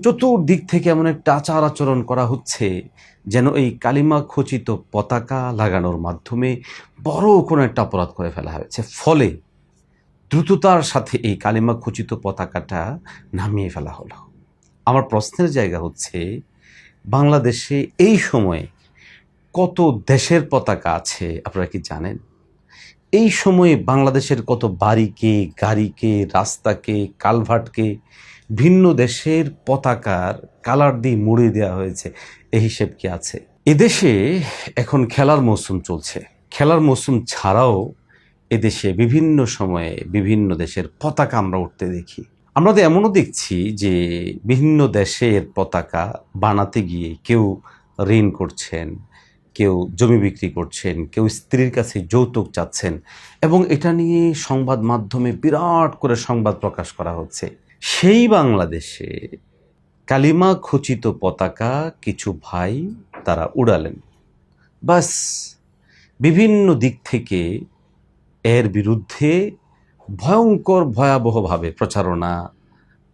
চতুর্দিক থেকে এমন একটা আচার আচরণ করা হচ্ছে যেন এই কালিমা খচিত পতাকা লাগানোর মাধ্যমে বড় কোনো একটা অপরাধ করে ফেলা হয়েছে। ফলে দ্রুততার সাথে এই কালিমা খচিত পতাকাটা নামিয়ে ফেলা হলো। আমার প্রশ্নের জায়গা হচ্ছে, বাংলাদেশে এই সময়ে কত দেশের পতাকা আছে আপনারা কি জানেন? এই সময়ে বাংলাদেশের কত বাড়িকে, গাড়িকে, রাস্তাকে, কালভার্টকে ভিন্ন দেশের পতাকার কালার দিয়ে মুড়ে দেওয়া হয়েছে, এই হিসেব কি আছে? এদেশে এখন খেলার মৌসুম চলছে। খেলার মৌসুম ছাড়াও এদেশে বিভিন্ন সময়ে বিভিন্ন দেশের পতাকা আমরা উঠতে দেখি। আমরা তো এমনও দেখছি যে বিভিন্ন দেশের পতাকা বানাতে গিয়ে কেউ ঋণ করছেন, কেউ জমি বিক্রি করছেন, কেউ স্ত্রীর কাছে যৌতুক চাচ্ছেন, এবং এটা নিয়ে সংবাদ মাধ্যমে বিরাট করে সংবাদ প্রকাশ করা হচ্ছে। সেই বাংলাদেশে কালিমা খচিত পতাকা কিছু ভাই তারা উড়ালেন। বাস বিভিন্ন দিক থেকে এর বিরুদ্ধে ভয়ঙ্কর ভয়াবহভাবে প্রচারণা,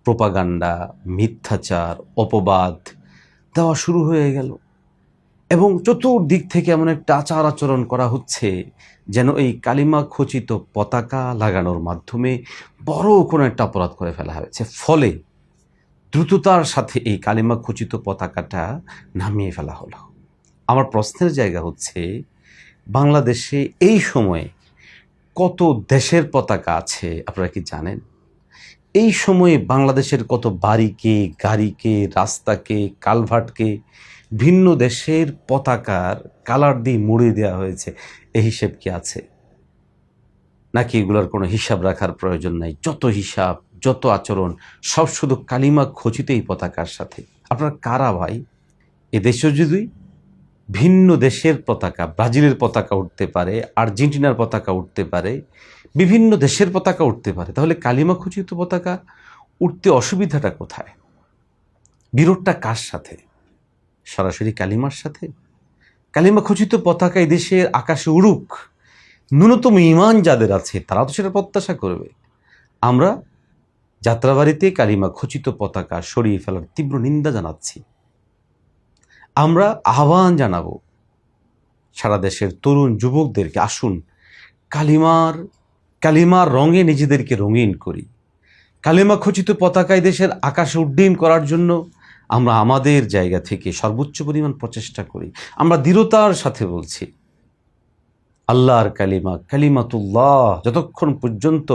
প্রোপাগান্ডা, মিথ্যাচার, অপবাদ দেওয়া শুরু হয়ে গেল, এবং চতুর্দিক থেকে এমন একটা আচার আচরণ করা হচ্ছে যেন এই কালিমা খচিত পতাকা লাগানোর মাধ্যমে বড় কোনো একটা অপরাধ করে ফেলা হয়েছে। ফলে দ্রুততার সাথে এই কালিমা খচিত পতাকাটা নামিয়ে ফেলা হলো। আমার প্রশ্নের জায়গা হচ্ছে, বাংলাদেশে এই সময়ে কত দেশের পতাকা আছে আপনারা কি জানেন? এই সময়ে বাংলাদেশের কত বাড়িকে, গাড়িকে, রাস্তাকে, কালভার্টকে ভিন্ন দেশের পতাকার কালার দিয়ে মুড়ে দেওয়া হয়েছে, এই হিসেব কি আছে? নাকি এগুলোর কোনো হিসাব রাখার প্রয়োজন নাই? যত হিসাব, যত আচরণ সব শুধু কালিমা খচিত এই পতাকার সাথে। আপনারা কারা ভাই? এদেশেও যদি ভিন্ন দেশের পতাকা, ব্রাজিলের পতাকা উঠতে পারে, আর্জেন্টিনার পতাকা উঠতে পারে, বিভিন্ন দেশের পতাকা উঠতে পারে, তাহলে কালিমা খচিত পতাকা উঠতে অসুবিধাটা কোথায়? বিরোধটা কার সাথে? সরাসরি কালিমার সাথে? কালিমা খচিত পতাকা এই দেশের আকাশে উড়ুক, ন্যূনতম ঈমান যাদের আছে তারা তো সেটা প্রত্যাশা করবে। আমরা যাত্রাবাড়িতে কালিমা খচিত পতাকা সরিয়ে ফেলার তীব্র নিন্দা জানাচ্ছি। আমরা আহ্বান জানাবো সারা দেশের তরুণ যুবকদেরকে, আসুন কালিমার রঙে নিজেদেরকে রঙিন করি। কালিমা খচিত পতাকা দেশের আকাশে উড্ডীন করার জন্য আমরা আমাদের জায়গা থেকে সর্বোচ্চ পরিমাণ প্রচেষ্টা করি। আমরা দৃঢ়তার সাথে বলছি, আল্লাহর কালিমা, কালিমাতুল্লাহ যতক্ষণ পর্যন্ত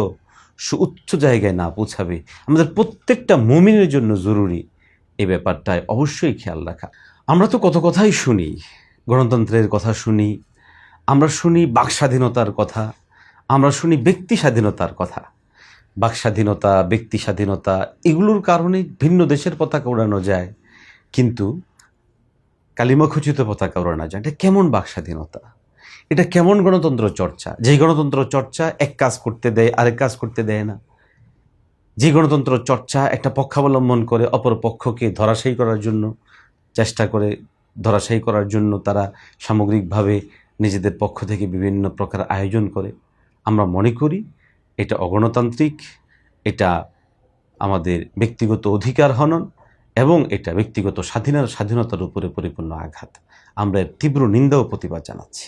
সুউচ্চ জায়গায় না পৌঁছাবে, আমাদের প্রত্যেকটা মুমিনের জন্য জরুরি এই ব্যাপারটায় অবশ্যই খেয়াল রাখা। আমরা তো কত কথাই শুনি, গণতন্ত্রের কথা শুনি, আমরা শুনি বাক স্বাধীনতার কথা, আমরা শুনি ব্যক্তি স্বাধীনতার কথা। বাক স্বাধীনতা, ব্যক্তি স্বাধীনতা এগুলোর কারণে ভিন্ন দেশের পতাকা উড়ানো যায়, কিন্তু কালিমা খচিত পতাকা উড়ানো যায়। এটা কেমন বাক স্বাধীনতা? এটা কেমন গণতন্ত্র চর্চা? যে গণতন্ত্র চর্চা এক কাজ করতে দেয়, আরেক কাজ করতে দেয় না। যে গণতন্ত্র চর্চা একটা পক্ষাবলম্বন করে অপর পক্ষকে ধরাশায়ী করার জন্য চেষ্টা করে, ধরাশায়ী করার জন্য তারা সামগ্রিকভাবে নিজেদের পক্ষ থেকে বিভিন্ন প্রকার আয়োজন করে, আমরা মনে করি এটা অগণতান্ত্রিক, এটা আমাদের ব্যক্তিগত অধিকার হনন, এবং এটা ব্যক্তিগত স্বাধীনতার উপরে পরিপূর্ণ আঘাত। আমরা এর তীব্র নিন্দা ও প্রতিবাদ জানাচ্ছি।